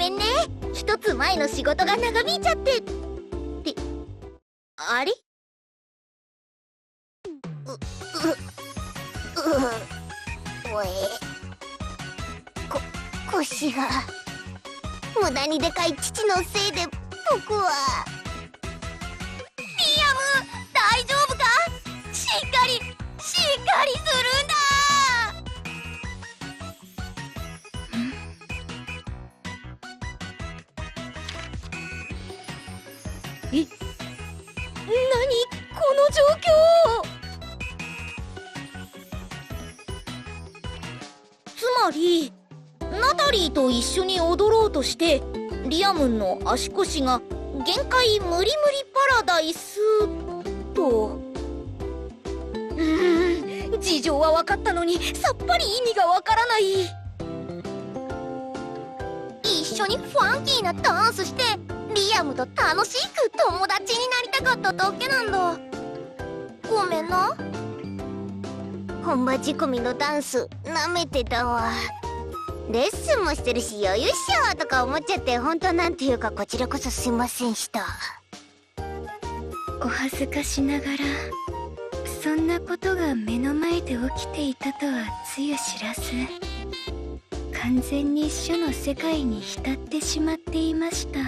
めんね。一つ前の仕事が長引いちゃって。あれ？おえ。腰が。無駄にでかい父のせいで僕は。リアム、大丈夫か？しっかりするんだ。何この状況。つまりナタリーと一緒に踊ろうとしてリアムンの足腰が限界無理無理パラダイスと。事情は分かったのにさっぱり意味が分からない。一緒にファンキーなダンスしてリアムと楽しく友達になりたかっただけなんだ。ごめんな。本場仕込みのダンスなめてたわ。レッスンもしてるし余裕っしょとか思っちゃって、本当なんていうかこちらこそすいませんした。お恥ずかしながらそんなことが目の前で起きていたとはつゆ知らず、完全に書の世界に浸ってしまっていました。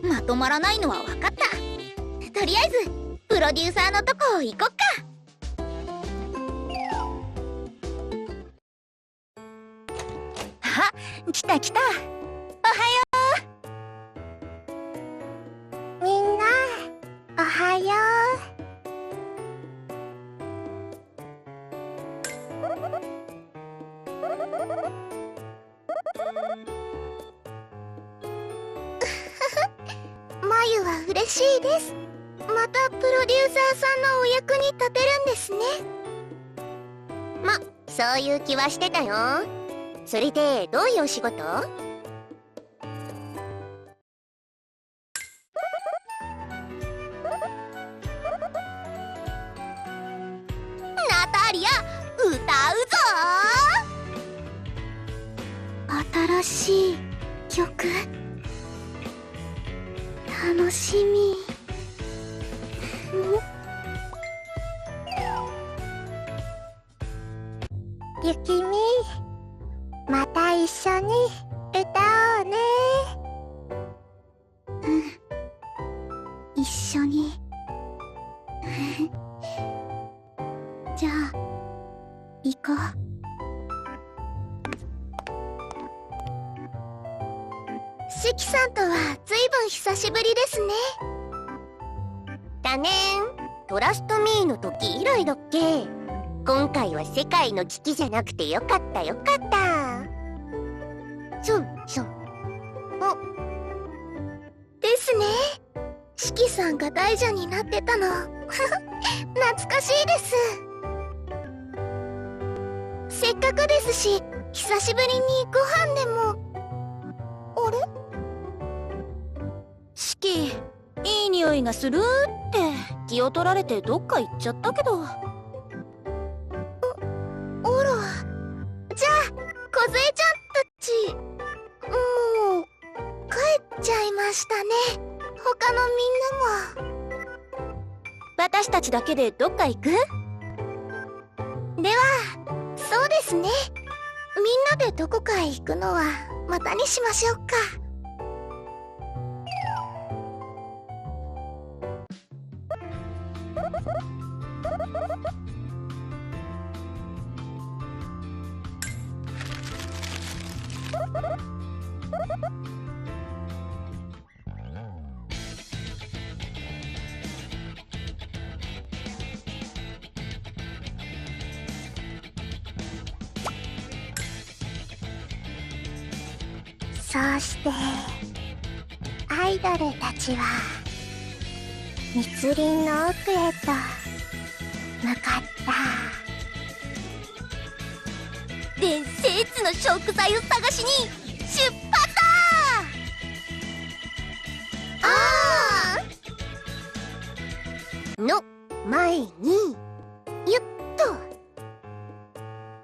まとまらないのは分かった。とりあえずプロデューサーのとこ行こっか。あ、来た。おはよう。みんなおはよう。まゆは嬉しいです。またプロデューサーさんのお役に立てるんですね。ま、そういう気はしてたよ。それでどういうお仕事？ナタリア、歌うぞ！新しい曲楽しみ。ゆきみ、また一緒に歌おうね。一緒に。じゃあ行こう。シキさんとはずいぶん久しぶりですね。だねん。トラストミーの時以来だっけ。今回は世界の危機じゃなくてよかった。そうですね。シキさんが大蛇になってたの懐かしいです。せっかくですし久しぶりにご飯でも。あれ？シキ、いい匂いがするって気を取られてどっか行っちゃったけど。あら、じゃあ梢ちゃんたちもう帰っちゃいましたね。他のみんなも。私たちだけでどっか行く？ではそうですね、みんなでどこかへ行くのはまたにしましょうか。そうしてアイドルたちは密林の奥へと向かった。伝説の食材を探しに出発だ。の前にゆっと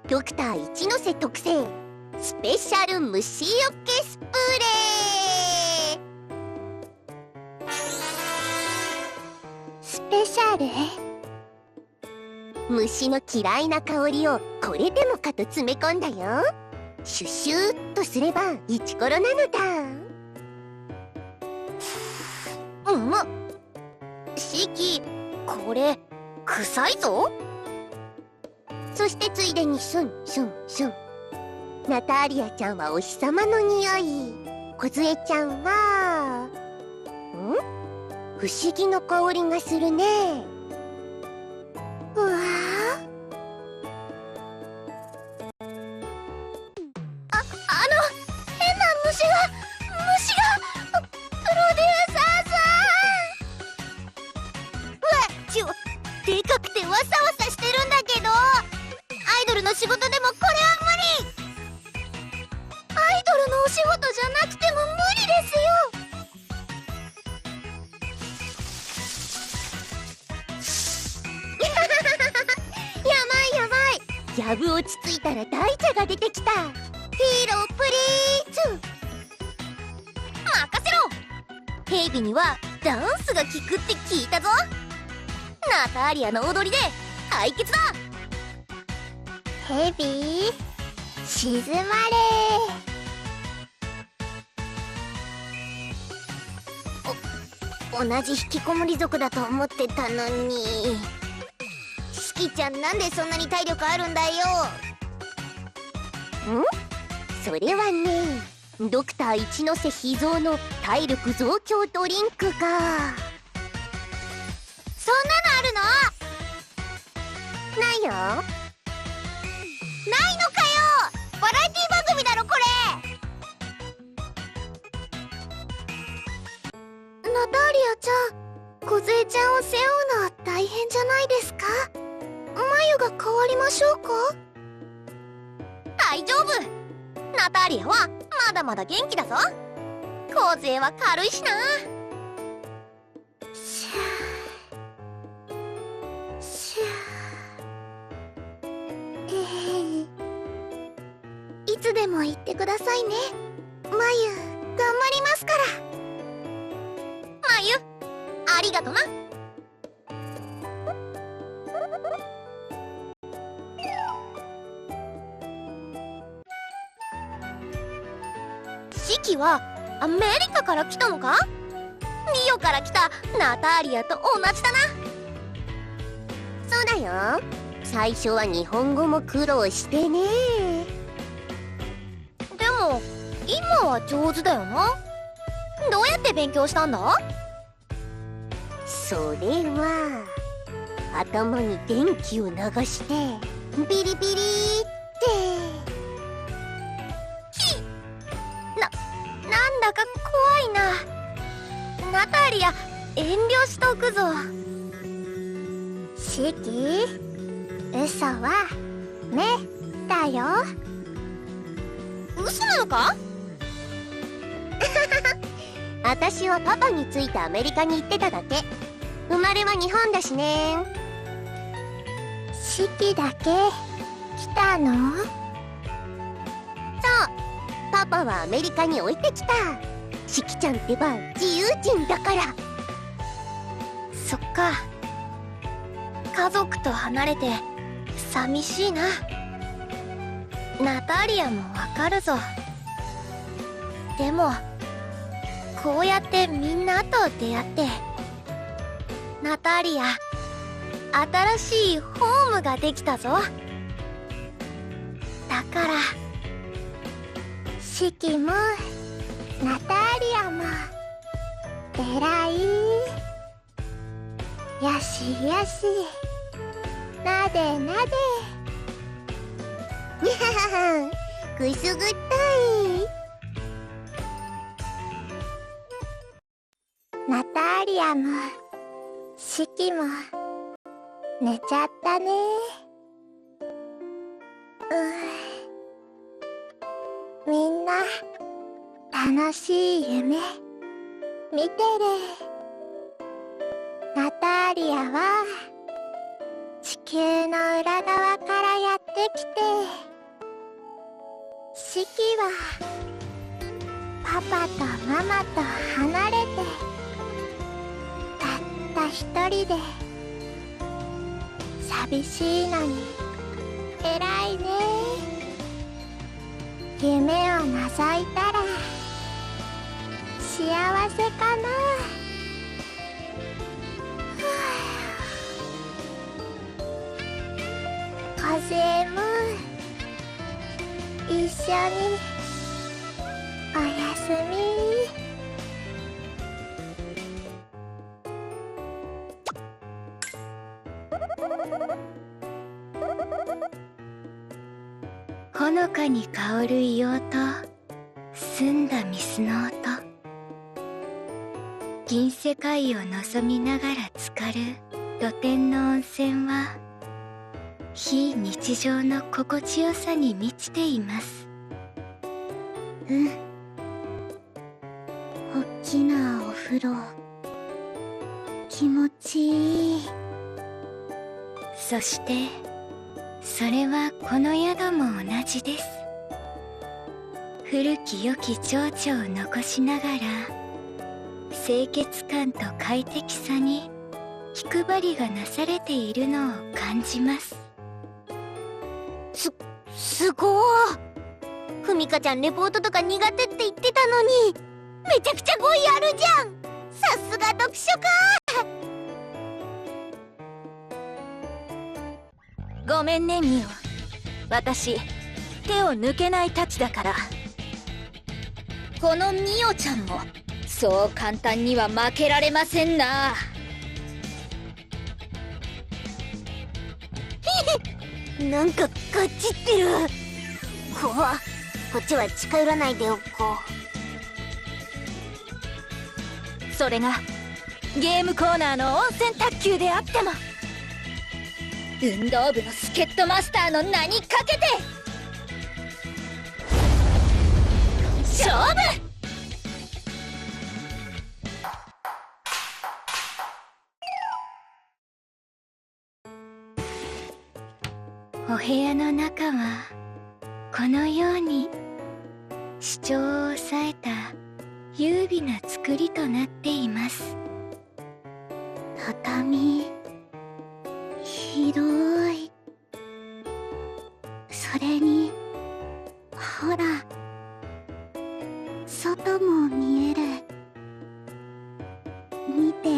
ドクター一ノ瀬特製スペシャル虫よけスプレー。スペシャル？虫の嫌いな香りをこれでもかと詰め込んだよ。シュシューっとすればイチコロなのだ。シキ、これ臭いぞ。そしてついでにシュンシュンシュン。ナターリアちゃんはお日様の匂い、梢ちゃんは不思議の香りがするね。うわあ、変な虫がプロデューサーさん。でかくてわさわさしてるんだけど、アイドルの仕事でもこれは無理。アイドルのお仕事じゃなくても無理ですよ。やばい。やぶ落ち着いたら大茶が出てきた。ヒーロープリーズ。任せろ。ヘイビにはダンスが効くって聞いたぞ。ナターリアの踊りで対決だ。ヘビー、静まれ。同じ引きこもり族だと思ってたのに。シキちゃん、なんでそんなに体力あるんだよ。それはね、ドクター一ノ瀬秘蔵の体力増強ドリンクが。そんなのあるの？ないよ。ないのかよ。バラエティ番組だろこれ。ナターリアちゃん、梢ちゃんを背負うのは大変じゃないですか？眉が変わりましょうか？大丈夫。ナターリアはまだまだ元気だぞ。梢は軽いしな。シャーシャー。いつでも言ってくださいね。眉、頑張りますから。眉、ありがとな。シキはアメリカから来たのか？リオから来たナターリアと同じだな。そうだよ。最初は日本語も苦労してね。でも今は上手だよな。どうやって勉強したんだ？それは頭に電気を流してビリビリってなんだか怖いな。ナターリア、遠慮しとくぞ。シキ、嘘はねだよ。嘘なのか？私はパパについてアメリカに行ってただけ。生まれは日本だしね。シキだけ来たの？そう、パパはアメリカに置いてきた。シキちゃんってば自由人だから。そっか。家族と離れて寂しいな。ナタリアもわかるぞ。でもこうやってみんなと出会って、ナタリア、新しいホームができたぞ。だからシキもナタリアも偉い。よしよし、なでなで。にゃはは、くすぐったい。ナタリアもシキも寝ちゃったね。みんな楽しい夢見てる。ナタリアは地球の裏側からやってきて、シキはパパとママと離れてたった一人で寂しいのに偉いね。夢を覗いたら幸せかな。カズエも一緒におやすみ。ほのかに香る硫黄と澄んだ水の音、銀世界を望みながら浸かる露天の温泉は非日常の心地よさに満ちています。おっきなお風呂気持ちいい。そしてそれはこの宿も同じです。古き良き情緒を残しながら清潔感と快適さに気配りがなされているのを感じます。すごー。ふみかちゃんレポートとか苦手って言ってたのにめちゃくちゃ語彙あるじゃん。さすが読書家。ごめんねミオ、私手を抜けないたちだから。このミオちゃんもそう簡単には負けられませんな。なんかガチってる。怖っ。こっちは近寄らないでおこう。それがゲームコーナーの温泉卓球であっても、運動部の助っ人マスターの名にかけて勝負。お部屋の中はこのように主張を抑えた優美な作りとなっています。畳広い。それにほら外も見える。見て。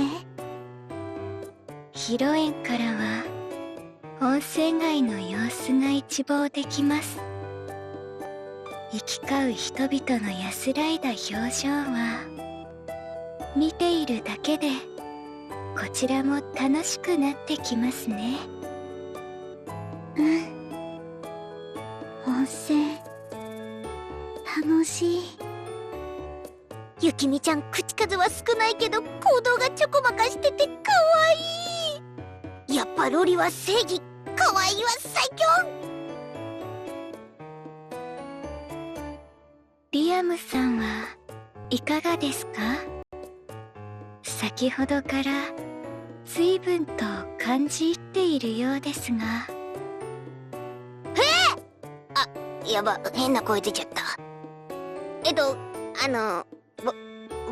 広縁からは温泉街の様子が一望できます。行き交う人々の安らいだ表情は見ているだけでこちらも楽しくなってきますね。温泉楽しい。ゆきみちゃん口数は少ないけど行動がちょこまかしててかわいい。やっぱロリは正義。かわいいは最強。リアムさんはいかがですか？先ほどから随分と感じ入っているようですが。やば、変な声出ちゃった。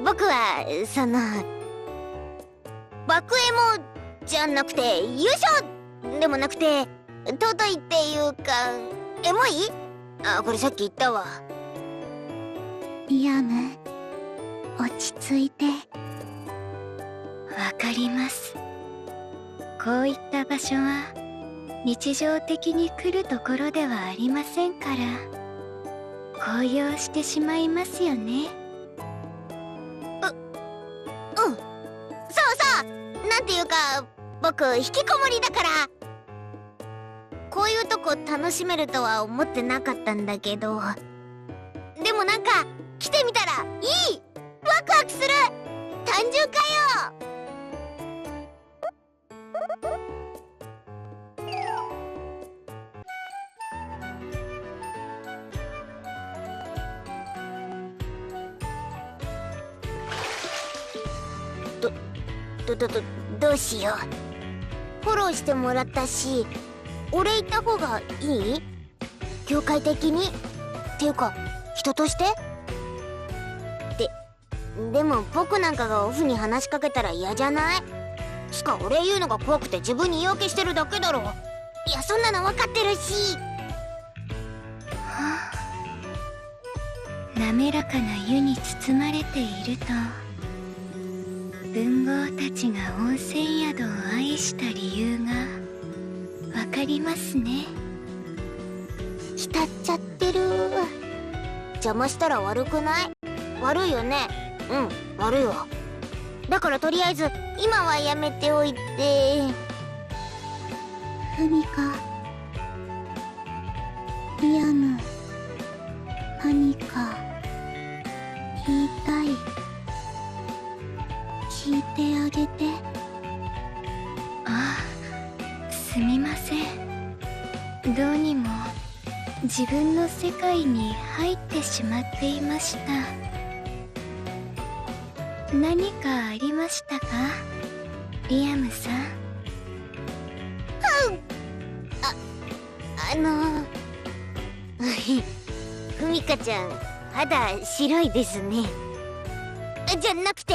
僕は爆エモじゃなくて優勝でもなくて尊いっていうかエモい。これさっき言ったわ。リアム落ち着いて。わかります。こういった場所は日常的に来るところではありませんから高揚してしまいますよね。そうそう。なんていうか僕引きこもりだからこういうとこ楽しめるとは思ってなかったんだけど、でもなんか来てみたらいい。ワクワクする。単純かよ。どうしよう。フォローしてもらったし俺行った方がいい？業界的にていうか人としてでも僕なんかがオフに話しかけたら嫌じゃない？つか俺言うのが怖くて自分に言い訳してるだけだろ。いやそんなの分かってるし。滑らかな湯に包まれていると、文豪たちが温泉宿を愛した理由がわかりますね。浸っちゃってる。邪魔したら悪くない？悪いよね。うん悪いわ。だからとりあえず今はやめておいて。ふみか、リアム、何か言いたい。聞いてあげて。ああ、すみません。どうにも自分の世界に入ってしまっていました。何かありましたか、リアムさん？ふみかちゃん肌白いですね。じゃなくて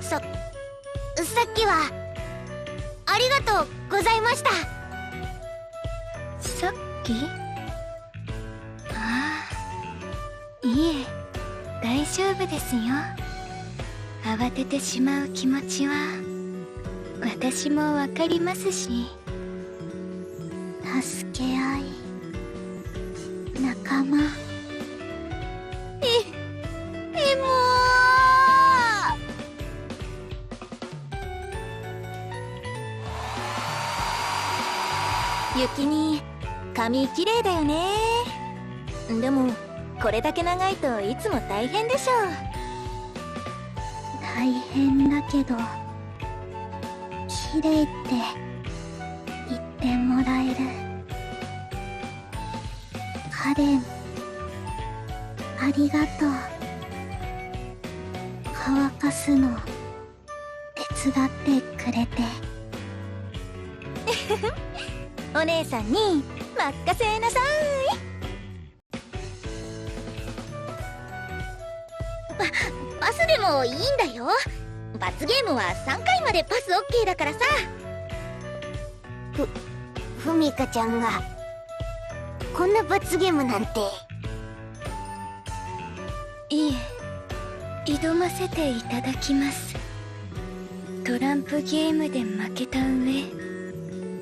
さっきはありがとうございました。さっき？ああ、いえ大丈夫ですよ。慌ててしまう気持ちは私もわかりますし。助け合い、仲間。も雪見、髪綺麗だよね。でもこれだけ長いといつも大変でしょう。大変だけど綺麗って言ってもらえる。カレン、ありがとう。乾かすの手伝ってくれて。お姉さんに任せなさい。パスでもいいんだよ。罰ゲームは3回までパス OK だからさ。ふみかちゃんがこんな罰ゲームなんて。いえ、挑ませていただきます。トランプゲームで負けた上、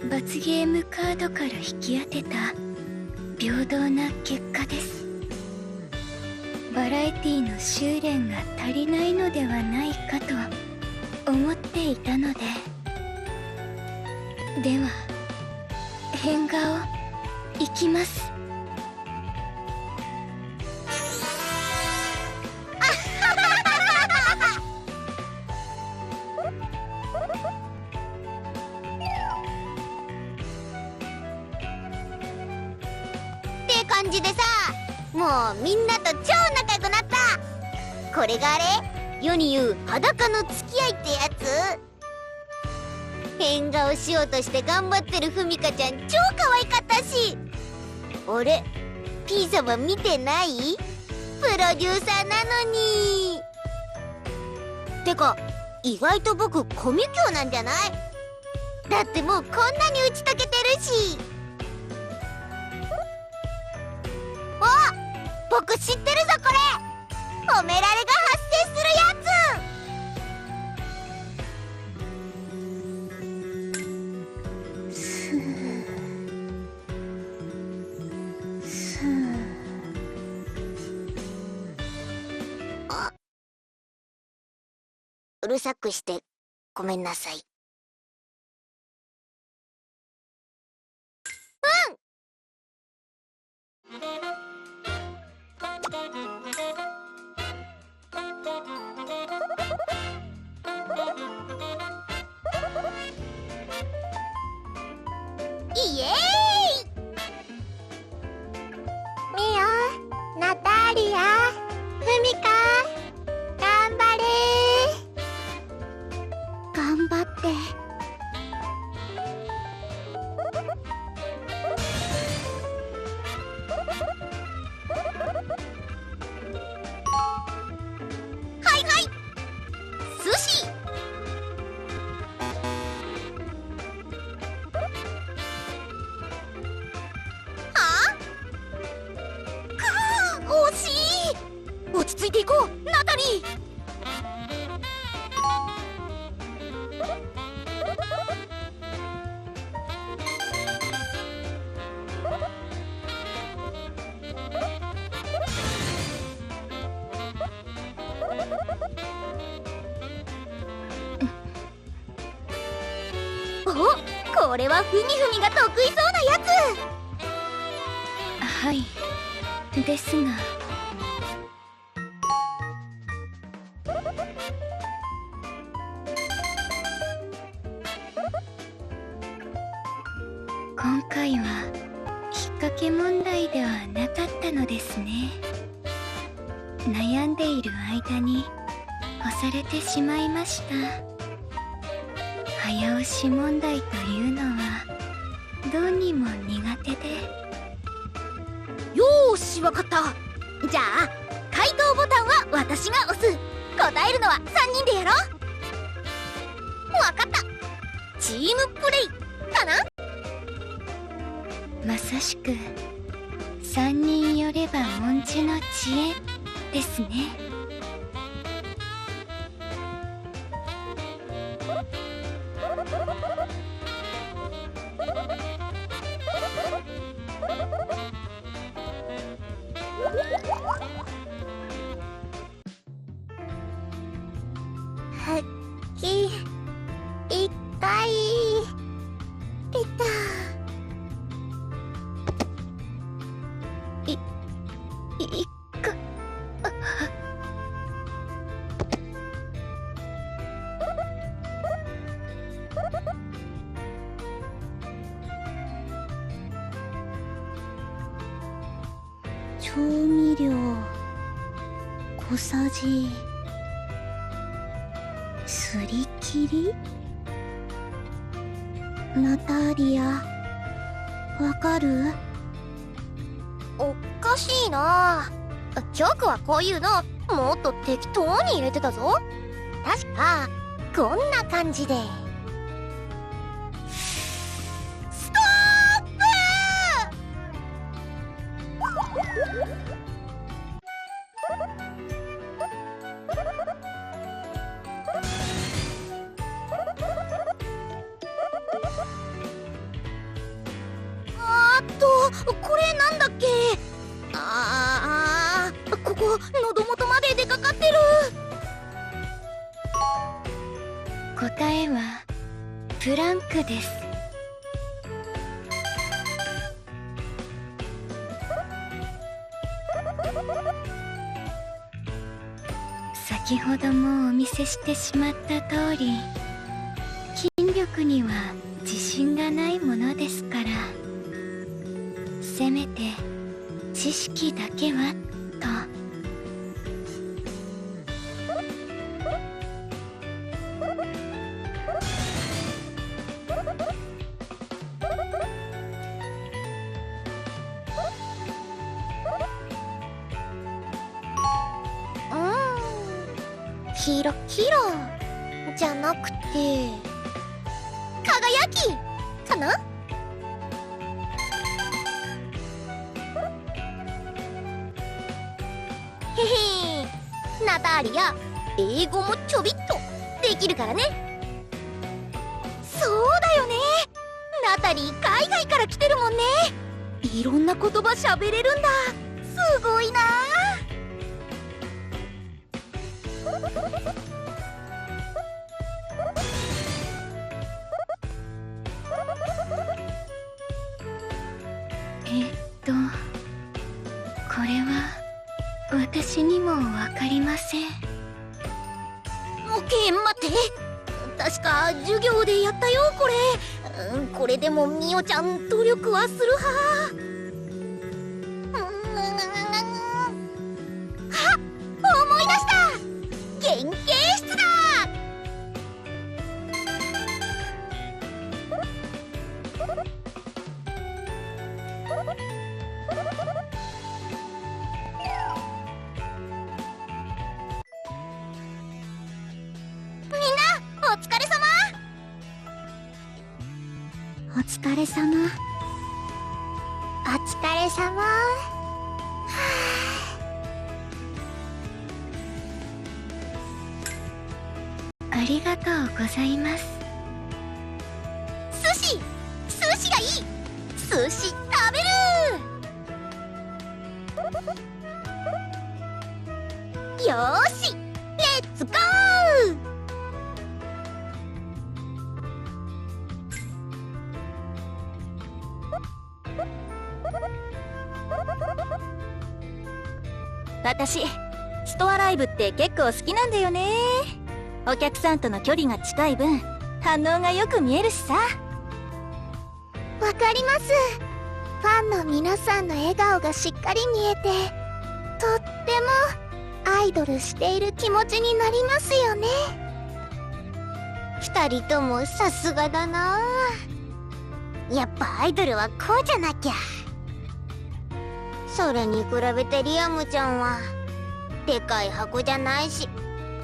罰ゲームカードから引き当てた平等な結果です。バラエティの修練が足りないのではないかと思っていたので。では変顔いきます。って感じでさ、もうみんなと超仲良くなった。これがあれ世に言う裸の付き合いってやつ。変顔しようとして頑張ってるふみかちゃん超可愛かったし。俺 P 様見てない？プロデューサーなのに。てか意外と僕コミュ強なんじゃない？だってもうこんなに打ち解けてるし。あ、僕知ってるぞこれ。褒められが発生するやつ。うるさくしてごめんなさい。イエーイ。ミオ、ナタリア、フミカ、頑張れー。頑張って。これはふみふみが得意そうなやはいですが今回は引っ掛け問題ではなかったのですね。悩んでいる間に押されてしまいました。早押し問題というのはどうにも苦手で。つ。よーし、わかった。じゃあ回答ボタンは私が押す。答えるのは3人でやろう。わかった。チームプレイかな。まさしく三人寄れば文殊の知恵ですね。一回出た。いか調味料小さじすり切り。ナタリアわかる？おかしいな。チョークはこういうのもっと適当に入れてたぞ。確かこんな感じで。ストップ。これなんだっけ。ここ喉元まで出かかってる。答えはプランクです。先ほどもお見せしてしまった通り、筋力には自信がないものですから、せめて知識だけはと。キロキロじゃなくて輝きかな。へへ、ナターリア英語もちょびっとできるからね。そうだよね、ナタリー海外から来てるもんね。いろんな言葉喋れるんだ。すごいな。これは私にもわかりません。オッケー、待って。確か授業でやったよこれ。これでもミオちゃん努力はするは。あ、思い出した。原型室だ。みんなお疲れ様。お疲れ様。お疲れ様。ありがとうございます。寿司がいい。寿司食べる。よーし、レッツゴー。私ストアライブって結構好きなんだよね。お客さんとの距離が近い分反応がよく見えるしさ。わかります。ファンの皆さんの笑顔がしっかり見えて、とってもアイドルしている気持ちになりますよね。二人ともさすがだな。やっぱアイドルはこうじゃなきゃ。それに比べてリアムちゃんはでかい箱じゃないし、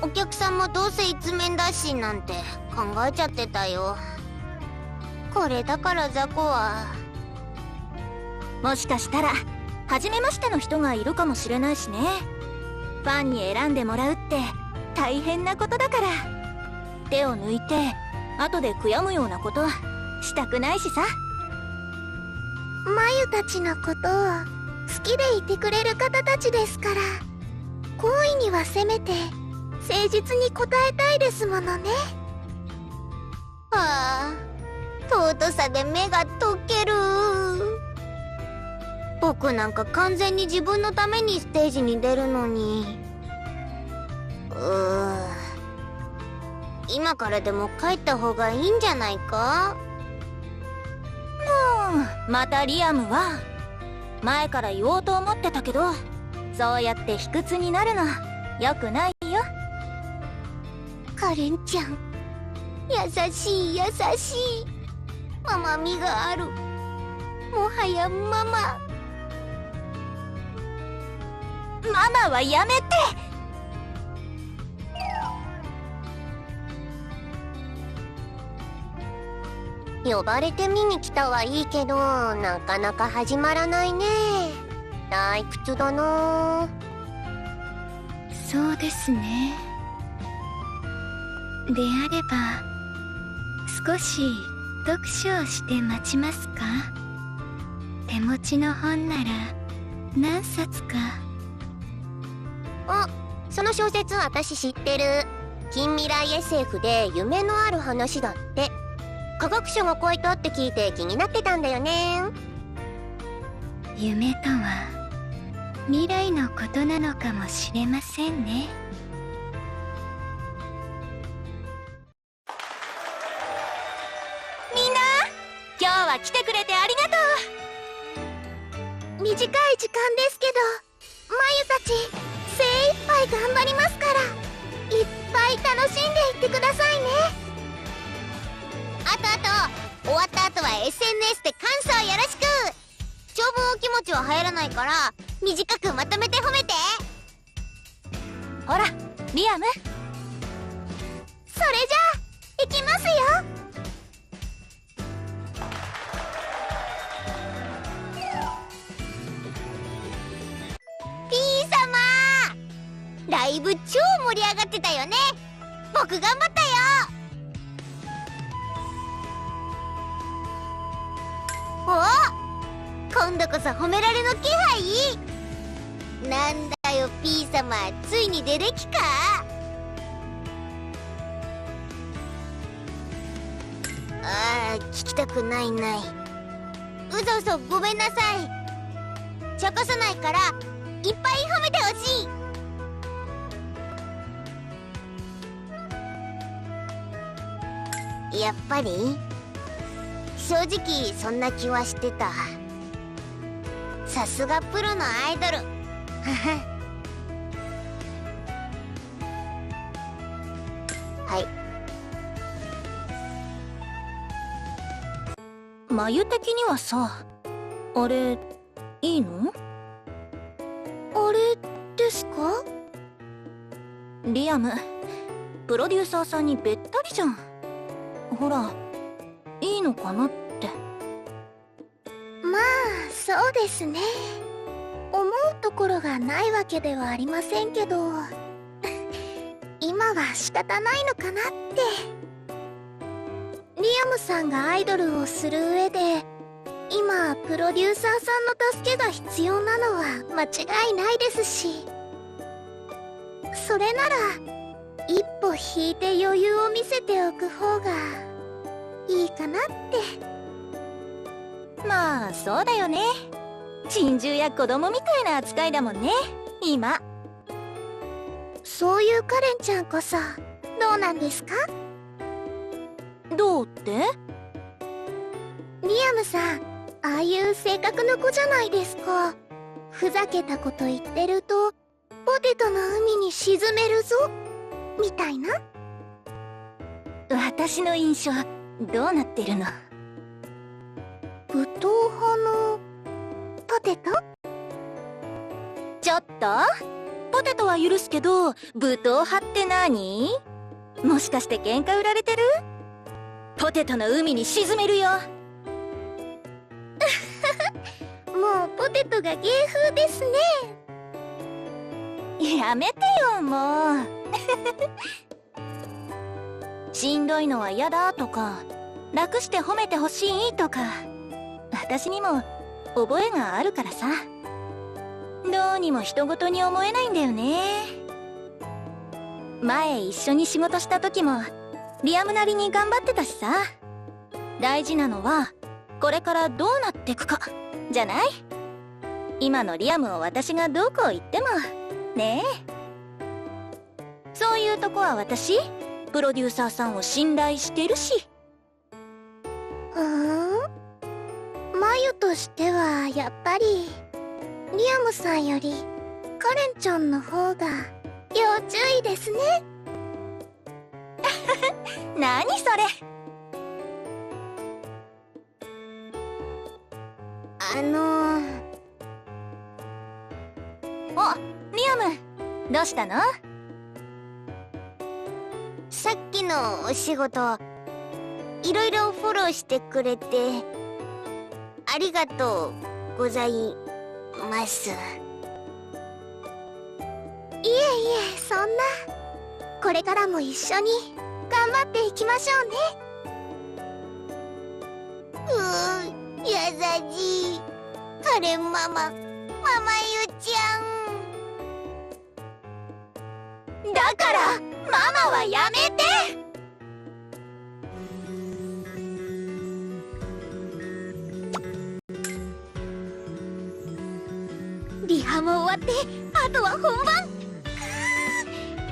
お客さんもどうせ一面だしなんて考えちゃってたよ。これだからザコは。もしかしたら初めましての人がいるかもしれないしね。ファンに選んでもらうって大変なことだから、手を抜いて後で悔やむようなことはしたくないしさ。マユたちのことを好きでいてくれる方たちですから、好意にはせめて誠実に応えたいですものね。ああ、尊さで目が溶ける。僕なんか完全に自分のためにステージに出るのに。今からでも帰った方がいいんじゃないか。またリアムは。前から言おうと思ってたけど、そうやって卑屈になるのよくないよ。カレンちゃん、優しい優しい。ママみがある。もはやママ。ママはやめて。呼ばれて見に来たはいいけど、なかなか始まらないね。退屈だな。そうですね。であれば少し読書をして待ちますか。手持ちの本なら何冊か。あ、その小説私知ってる。近未来 SF で夢のある話だって。科学者が書いたって聞いて気になってたんだよね。夢とは未来のことなのかもしれませんね。みんな今日は来てくれてありがとう。短い時間ですけど、マユたち精一杯頑張りますから、いっぱい楽しんでいってくださいね。あと終わった後は SNS で感想よろしく。長文お気持ちは入らないから短くまとめて褒めて。ほらリアム、それじゃあ行きますよ。P 様、ライブ超盛り上がってたよね。僕頑張ったよ。お、今度こそ褒められの気配。なんだよ P 様、ついに出てきか。あー、聞きたくないない。うぞうぞごめんなさい。ちょこさないからいっぱい褒めてほしい。やっぱり正直そんな気はしてた。さすがプロのアイドル。はい。眉的にはさ、あれいいの？あれですか？リアム、プロデューサーさんにべったりじゃん。ほら、いいのかなって。まあそうですね。思うところがないわけではありませんけど今は仕方ないのかなって。リアムさんがアイドルをする上で今プロデューサーさんの助けが必要なのは間違いないですし、それなら一歩引いて余裕を見せておく方がいいかなって。まあそうだよね。珍獣や子供みたいな扱いだもんね今。そういうカレンちゃんこそどうなんですか？どうって？リアムさん、ああいう性格の子じゃないですか。ふざけたこと言ってるとポテトの海に沈めるぞみたいな。私の印象どうなってるの？武闘派のポテト？ちょっとポテトは許すけど武闘派って何？もしかして喧嘩売られてる？ポテトの海に沈めるよ。もうポテトが芸風ですね。やめてよもう。しんどいのは嫌だとか楽して褒めてほしいとか私にも覚えがあるからさ。どうにも人事に思えないんだよね。前一緒に仕事した時もリアムなりに頑張ってたしさ。大事なのはこれからどうなってくかじゃない？今のリアムを私がどこ行ってもねえ。そういうとこは私プロデューサーさんを信頼してるし。マユとしてはやっぱりリアムさんよりカレンちゃんの方が要注意ですね。何それ。お、リアムどうしたの？さっきのお仕事いろいろフォローしてくれてありがとうございます。いえいえ、そんな。これからも一緒に頑張っていきましょうね。優しいカレンママ、ママユちゃん。だからママはやめて。リハも終わってあとは本番。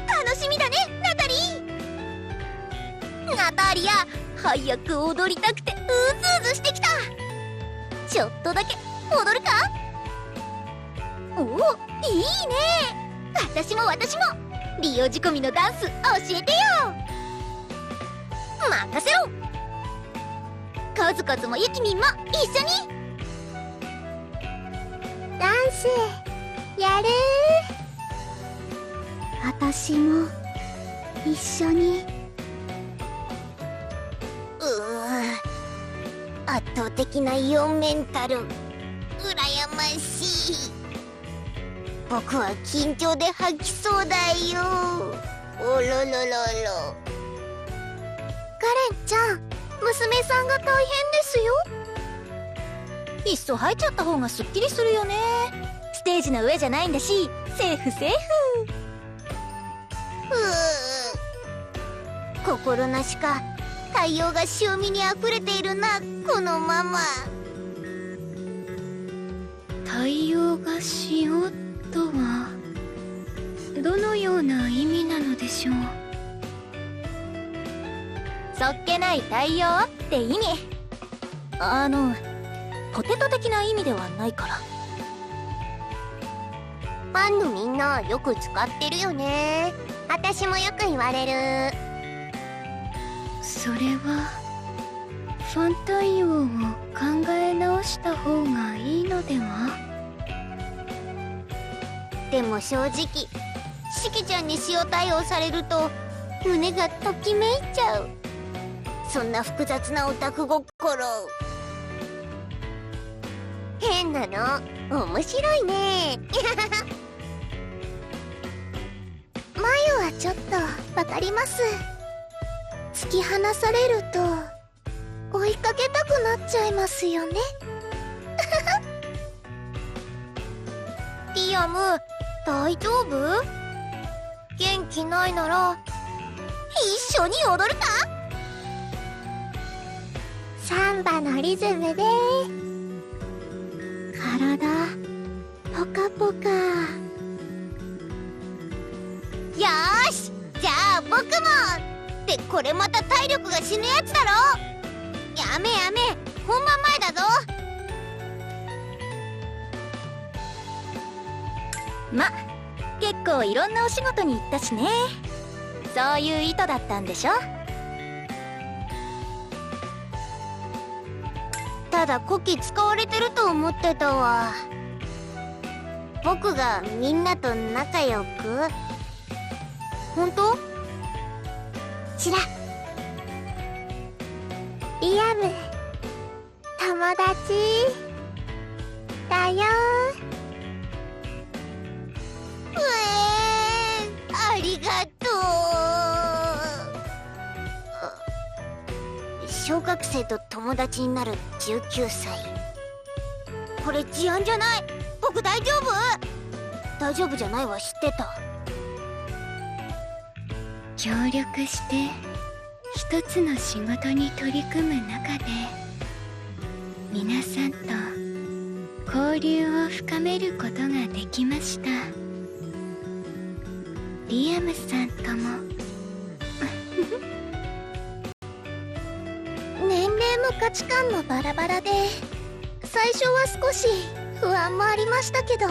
楽しみだね、ナタリー。ナタリア、早く踊りたくてうずうずしてきた。ちょっとだけ踊るか？おお、いいね。私もリオ仕込みのダンス教えてよ。任せろ。コズコズもユキミンも一緒にダンスやる。私も一緒に。圧倒的なイオンメンタル、羨ましい。僕は緊張で吐きそうだよ。おろろろろ。カレンちゃん、娘さんが大変ですよ。いっそ入っちゃった方がすっきりするよね。ステージの上じゃないんだし、セーフセーフ。心なしか太陽が塩味にあふれているな、このママ。太陽が塩とはどのような意味なのでしょう？そっけない太陽って意味。ポテト的な意味ではないから。ファンのみんなよく使ってるよね。私もよく言われる。それはファン太陽を考え直した方がいいのでは？でも正直しきちゃんに塩対応されると胸がときめいちゃう。そんな複雑なオタク心、変なの面白いね。マユはちょっとわかります。突き放されると追いかけたくなっちゃいますよね。リアム、大丈夫？元気ないなら一緒に踊るか？サンバのリズムで体ポカポカ。やよーし、じゃあ僕も。ってこれまた体力が死ぬやつだろ。やめやめ、本番前だぞ。ま、結構いろんなお仕事に行ったしね。そういう意図だったんでしょ。ただこき使われてると思ってたわ。僕がみんなと仲良く。本当？ちら。リアム、友達だよ。ありがとう。小学生と友達になる19歳。これ事案じゃない。僕大丈夫？大丈夫じゃないわ、知ってた。協力して一つの仕事に取り組む中で皆さんと交流を深めることができました。リアムさんとも年齢も価値観もバラバラで、最初は少し不安もありましたけど。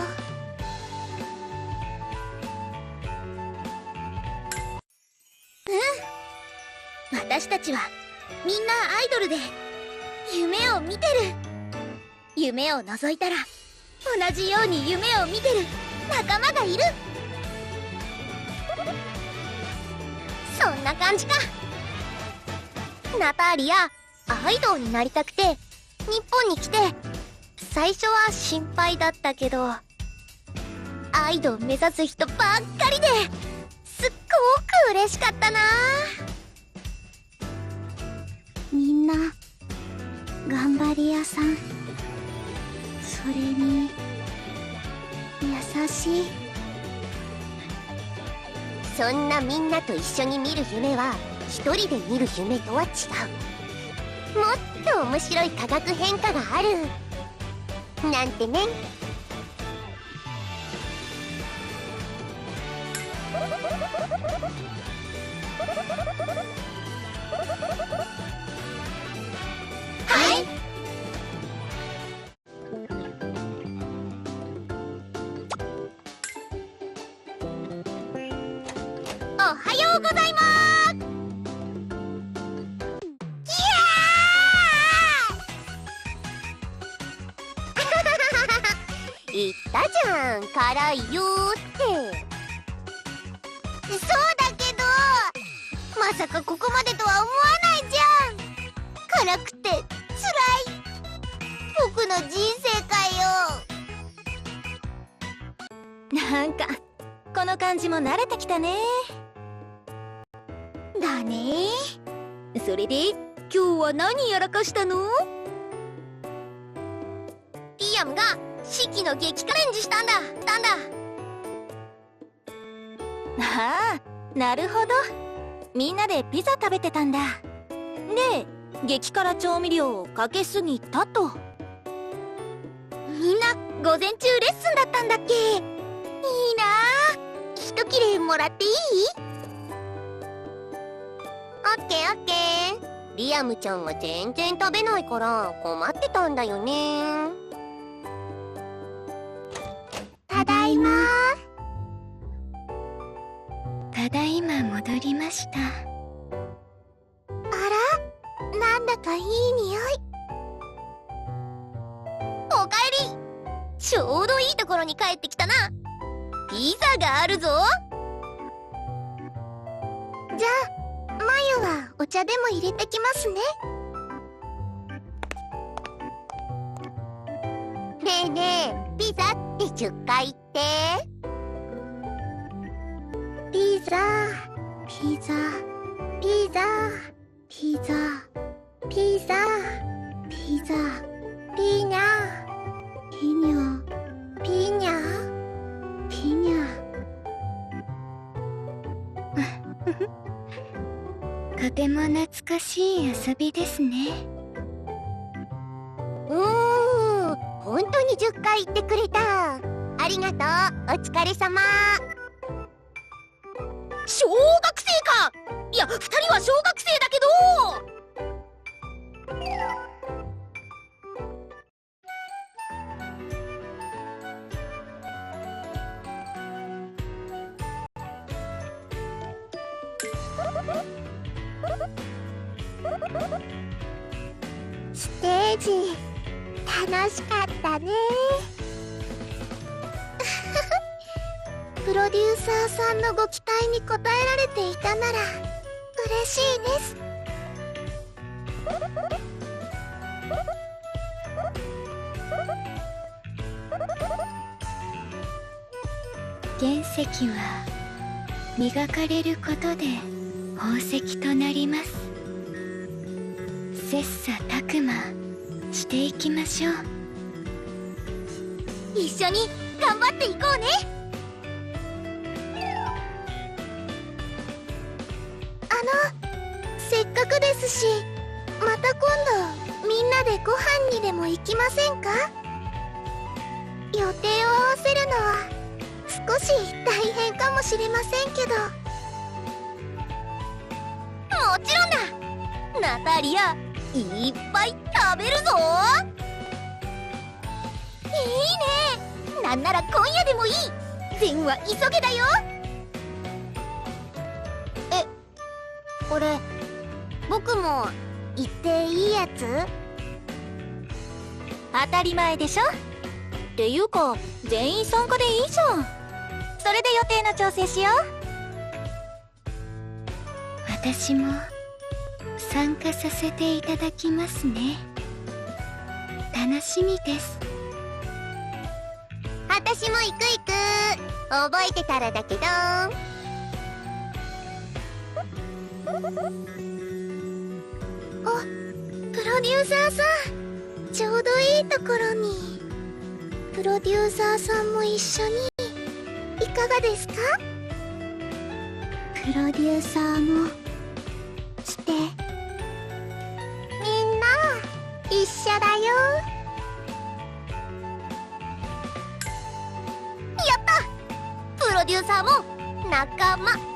私たちはみんなアイドルで夢を見てる。夢を覗いたら同じように夢を見てる仲間がいる。そんな感じか。ナターリア、アイドルになりたくて日本に来て、最初は心配だったけど、アイドル目指す人ばっかりですっごく嬉しかったな。みんな頑張り屋さん、それに優しい。そんなみんなと一緒に見る夢は一人で見る夢とは違う。もっと面白い化学変化があるなんてね。はい。おはようございます。言ったじゃん、辛いよって。そうだけど、まさかここまでとは思わないじゃん。辛くて辛い僕の人生かよ。なんかこの感じも慣れてきたね。だね。それで今日は何やらかしたの？リアムが四季の激辛レンジしたんだ。ああ、なるほど。みんなでピザ食べてたんだ。で、激辛調味料をかけすぎたと。みんな午前中レッスンだったんだっけ？いいなあ。一切れもらっていい？オッケーオッケー。リアムちゃんが全然食べないから困ってたんだよね。ただいま。ただいま戻りました。あら、なんだかいい匂い。おかえり。ちょうどいいところに帰ってきたな。ピザがあるぞ。じゃあマユはお茶でも入れてきますね。ねえねえ、ピザって10回言って。ピザピザピザピザピザピザピニャピニャピニャピニャ。とても懐かしい遊びですね。本当に10回言ってくれた。ありがとう。お疲れ様。小学生か。いや、2人は小学生だけど。ステージ楽しかったね。プロデューサーさんのご期待に応えられていたなら嬉しいです。原石は磨かれることで宝石となります。切磋琢磨していきましょう。一緒に頑張っていこうね。せっかくですし、また今度みんなでご飯にでも行きませんか？予定を合わせるのは少し大変かもしれませんけど。もちろんだ。ナタリア、いっぱい食べるぞ。いいね。なんなら今夜でもいい。善は急げだよ。これ僕も行っていいやつ？当たり前でしょ。っていうか全員参加でいいじゃん。それで予定の調整しよう。私も参加させていただきますね。楽しみです。私も行く。覚えてたらだけど。プロデューサーさん、ちょうどいいところに。プロデューサーさんも一緒にいかがですか？プロデューサーも来て。みんな一緒だよ。やった！プロデューサーも仲間。